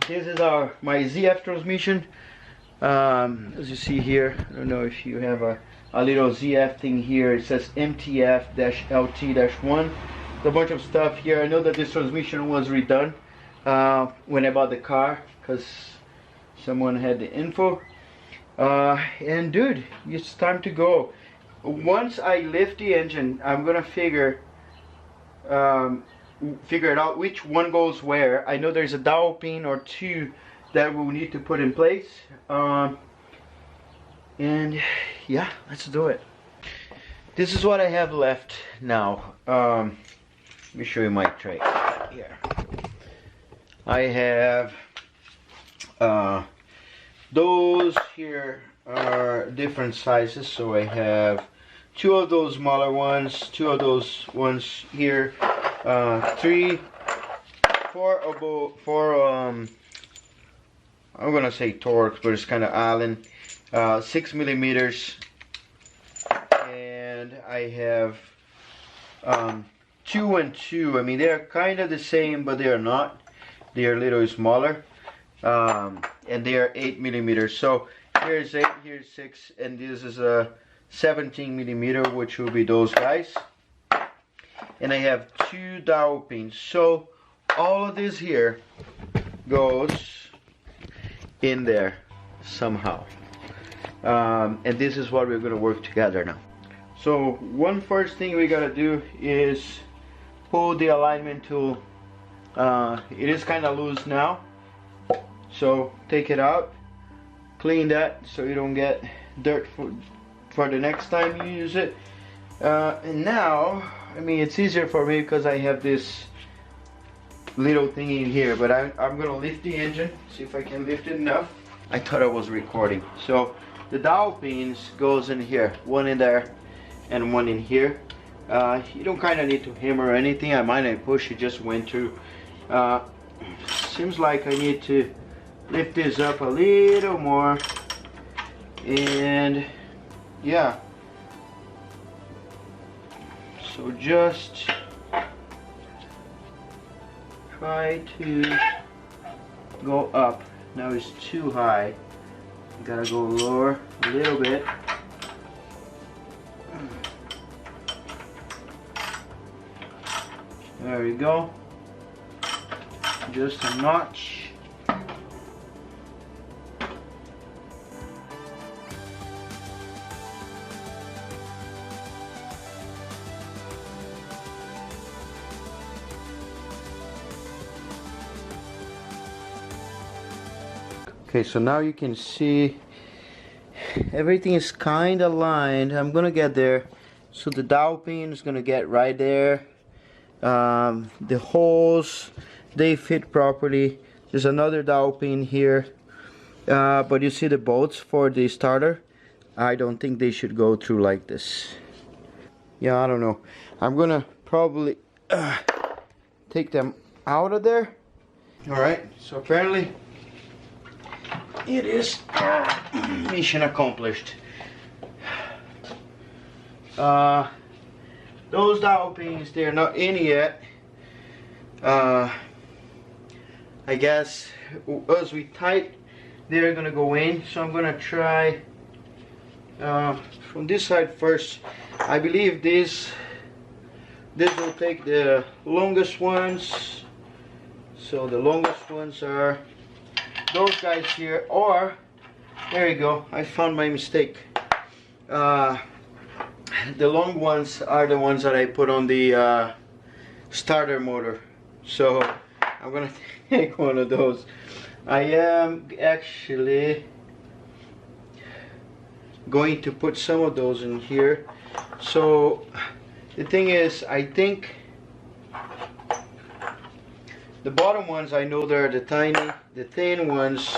This is my ZF transmission. As you see here, I don't know if you have a little ZF thing here. It says MTF-LT-1. A bunch of stuff here. I know that this transmission was redone when I bought the car because someone had the info. And dude, it's time to go. Once I lift the engine, I'm gonna figure it out which one goes where. I know there's a dowel pin or two that we'll need to put in place. And yeah, let's do it. This is what I have left now. Let me show you my tray here. I have those here are different sizes, so I have 2 of those smaller ones, 2 of those ones here, 3, 4 I'm gonna say Torx, but it's kind of Allen, 6 millimeters, and I have 2 and 2. I mean, they're kind of the same, but they are not. They are a little smaller, and they are 8 millimeters. So here's 8, here's 6, and this is a 17 millimeter, which will be those guys. And I have 2 dowel pins. So all of this here goes in there somehow. And this is what we're going to work together now. So first thing we gotta do is pull the alignment tool. It is kind of loose now, so take it out, clean that so you don't get dirt for the next time you use it. And now, I mean, it's easier for me because I have this little thing in here, but I'm gonna lift the engine, see if I can lift it enough. I thought I was recording. So the dowel pins goes in here, one in there and one in here. You don't kind of need to hammer or anything. I might have pushed, it just went through. Seems like I need to lift this up a little more, and yeah, so just try to go up. Now it's too high, you gotta go lower a little bit. There we go. Just a notch. Okay, so now you can see everything is kind of lined. I'm gonna get there. So the dowel pin is gonna get right there. The holes, they fit properly. There's another dowel pin here, but you see the bolts for the starter. I don't think they should go through like this. Yeah, I don't know. I'm gonna probably take them out of there. Alright, so apparently it is mission accomplished. Those dowel pins, they're not in yet. I guess as we tight, they're gonna go in. So I'm gonna try from this side first. I believe this will take the longest ones. So the longest ones are those guys here, or there you go, I found my mistake. The long ones are the ones that I put on the starter motor. So I'm gonna take one of those. I am actually going to put some of those in here. So the thing is, I think the bottom ones, I know they're the thin ones.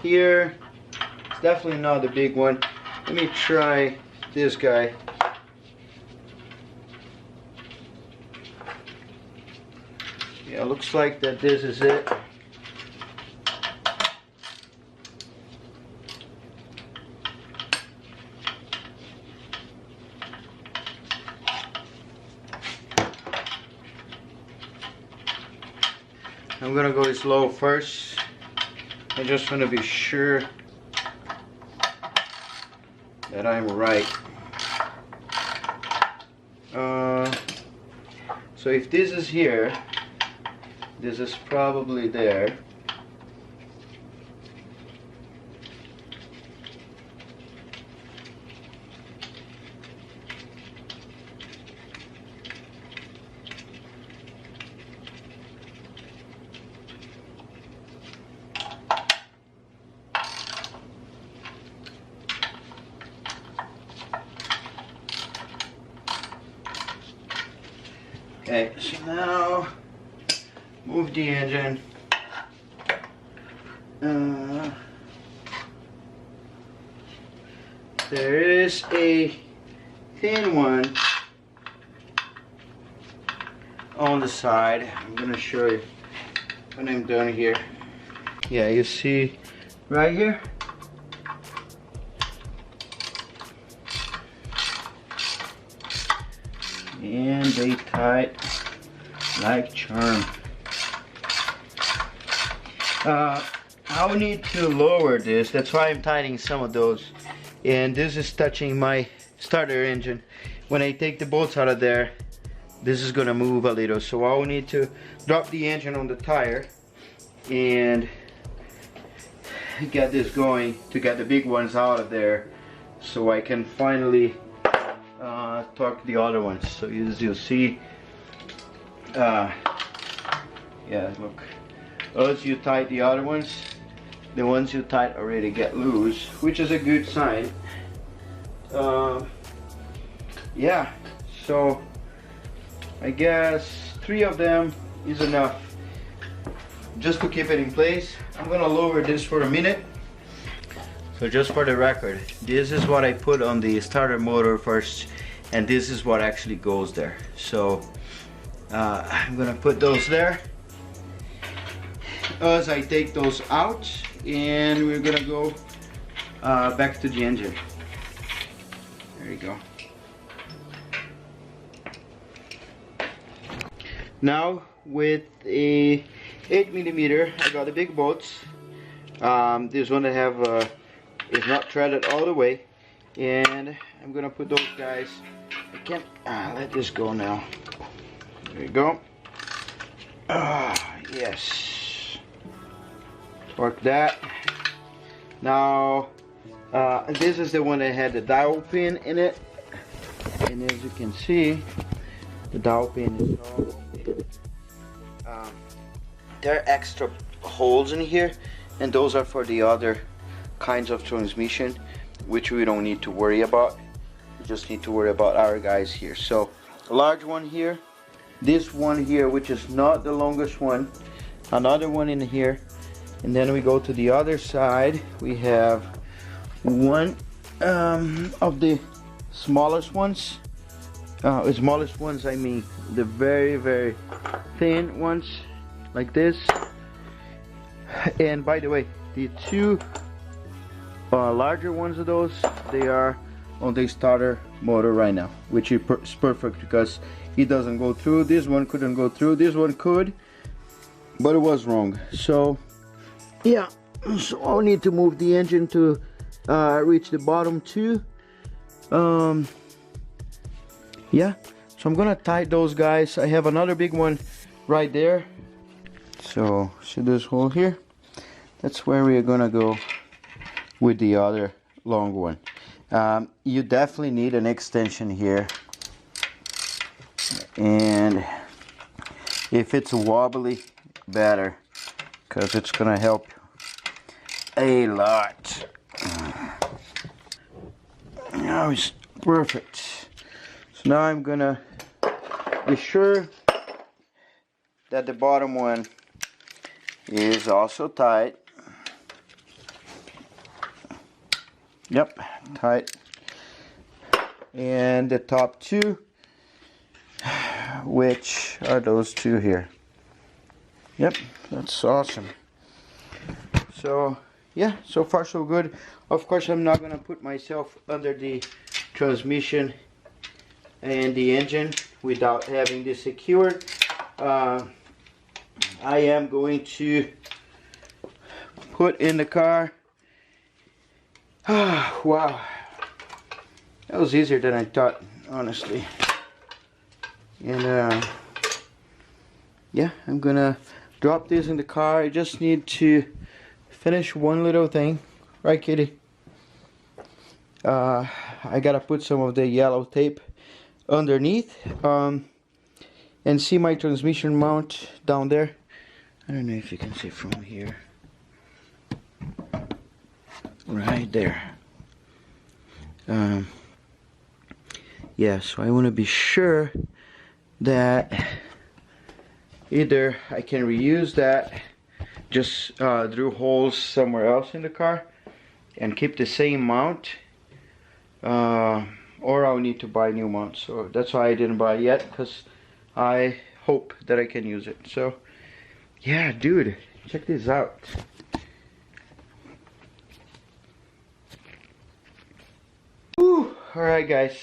Here, it's definitely not the big one. Let me try this guy. Yeah, looks like that this is it. I'm gonna go slow first. I just want to be sure that I'm right. So if this is here, this is probably there. Okay, so now move the engine. There is a thin one on the side. I'm gonna show you when I'm done here. Yeah, you see right here. And they tight like charm. I'll need to lower this. That's why I'm tightening some of those. And this is touching my starter engine. When I take the bolts out of there, this is gonna move a little. So I'll need to drop the engine on the tire and get this going to get the big ones out of there, so I can finally torque the other ones. So as you'll see, yeah, look, as you tight the other ones, the ones you tight already get loose, which is a good sign. Yeah, so I guess 3 of them is enough just to keep it in place. I'm gonna lower this for a minute. So just for the record, this is what I put on the starter motor first, and this is what actually goes there. So I'm gonna put those there as I take those out, and we're gonna go back to the engine. There you go. Now with a 8mm, I got the big bolts. This one I have is not threaded all the way, and I'm gonna put those guys. I can't let this go now. There you go. Yes. Work that. Now this is the one that had the dowel pin in it, and as you can see, the dowel pin is all open. There are extra holes in here, and those are for the other kinds of transmission, which we don't need to worry about. We just need to worry about our guys here. So a large one here, this one here, which is not the longest one, another one in here, and then we go to the other side. We have one of the smallest ones. Smallest ones, I mean the very, very thin ones, like this. And by the way, the 2 larger ones of those, they are on the starter motor right now, which is perfect because it doesn't go through. This one couldn't go through. This one could, but it was wrong. So yeah, so I'll need to move the engine to reach the bottom too. Yeah, so I'm gonna tie those guys. I have another big one right there. So see this hole here? That's where we're gonna go with the other long one. You definitely need an extension here, and if it's wobbly, better, because it's gonna help a lot. Now it's perfect. So now I'm gonna be sure that the bottom one is also tight. Yep, tight. And the top 2, which are those 2 here. Yep, that's awesome. So yeah, so far so good. Of course, I'm not gonna put myself under the transmission and the engine without having this secured. I am going to put in the car. Wow, that was easier than I thought, honestly. And yeah, I'm gonna drop this in the car. I just need to finish one little thing, right, kitty? I gotta put some of the yellow tape underneath, and see my transmission mount down there. I don't know if you can see from here. Right there. Yeah, so I want to be sure that either I can reuse that, just drill holes somewhere else in the car and keep the same mount, or I'll need to buy new mounts. So that's why I didn't buy it yet, because I hope that I can use it. So yeah, dude, check this out. Alright guys,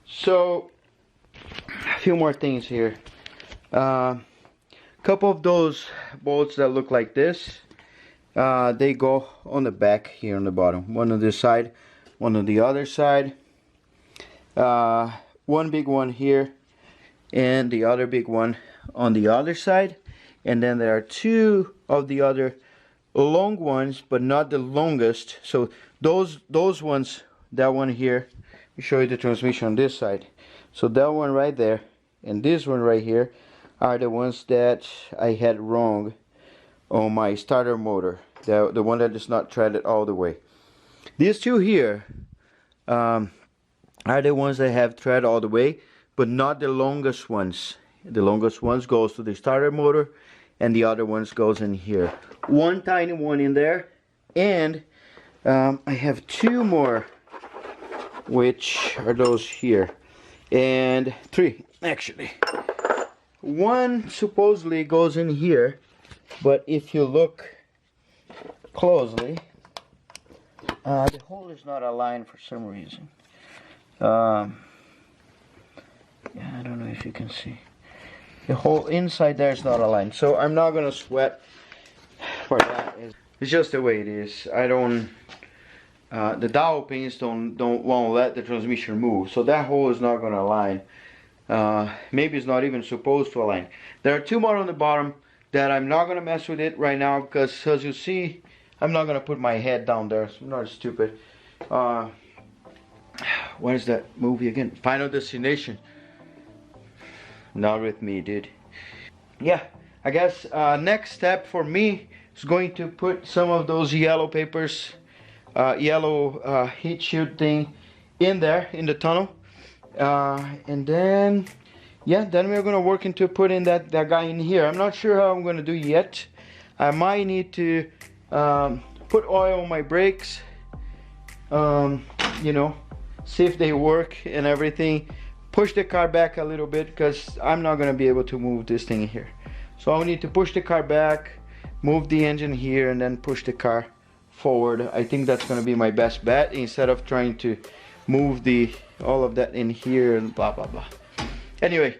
so a few more things here. Couple of those bolts that look like this, they go on the back here on the bottom. One on this side, one on the other side. One big one here and the other big one on the other side. And then there are two of the other long ones, but not the longest. So those ones, that one here, let me show you the transmission on this side. So that one right there and this one right here are the ones that I had wrong on my starter motor, the one that is not threaded all the way. These two here are the ones that have thread all the way, but not the longest ones. The longest ones goes to the starter motor, and the other ones goes in here. One tiny one in there, and I have two more, which are those here, and three actually. One supposedly goes in here, but if you look closely, the hole is not aligned for some reason. Yeah, I don't know if you can see. The hole inside there is not aligned, so I'm not gonna sweat for that. It's just the way it is. I don't. The dowel pins won't let the transmission move, so that hole is not gonna align. Maybe it's not even supposed to align. There are two more on the bottom that I'm not gonna mess with it right now, because as you see, I'm not gonna put my head down there. So I'm not stupid. What is that movie again? Final Destination. Not with me, dude. Yeah, I guess next step for me is going to put some of those yellow papers, yellow heat shield thing in there in the tunnel, and then yeah, then we're gonna work into putting that guy in here. I'm not sure how I'm gonna do yet. I might need to put oil on my brakes, you know, see if they work and everything. Push the car back a little bit, because I'm not gonna be able to move this thing here. So I'll need to push the car back, move the engine here, and then push the car forward. I think that's gonna be my best bet, instead of trying to move all of that in here and blah blah blah. Anyway,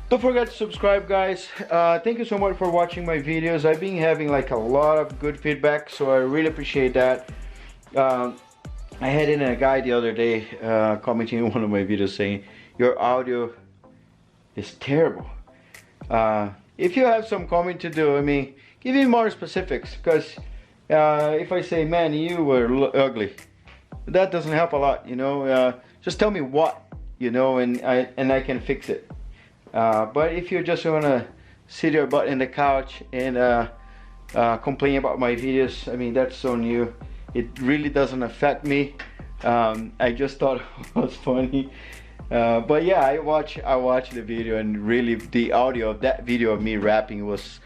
don't forget to subscribe, guys. Thank you so much for watching my videos. I've been having like a lot of good feedback, so I really appreciate that. I had in a guy the other day commenting on one of my videos saying your audio is terrible. If you have some comment to do, I mean, give me more specifics, because if I say, man, you were ugly, that doesn't help a lot, you know. Just tell me what, you know, and I can fix it. But if you just wanna sit your butt in the couch and complain about my videos, I mean, that's on you. It really doesn't affect me. I just thought it was funny. But yeah, I watched the video, and really the audio of that video of me rapping was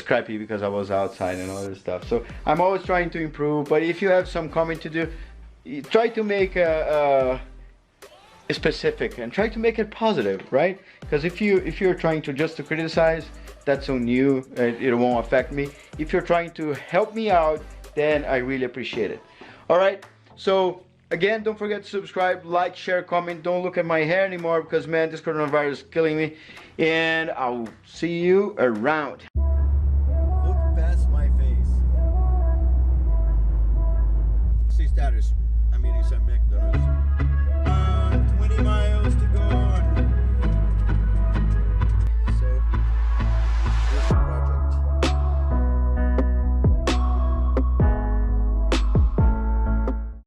crappy, because I was outside and all this stuff. So I'm always trying to improve, but if you have some comment to do, try to make a specific, and try to make it positive, right? Because if you're trying to just to criticize, that's on you. It won't affect me. If you're trying to help me out, then I really appreciate it. All right, so again, don't forget to subscribe, like, share, comment. Don't look at my hair anymore, because man, this coronavirus is killing me. And I'll see you around. the status? I mean, it's a McDonald's. 20 miles.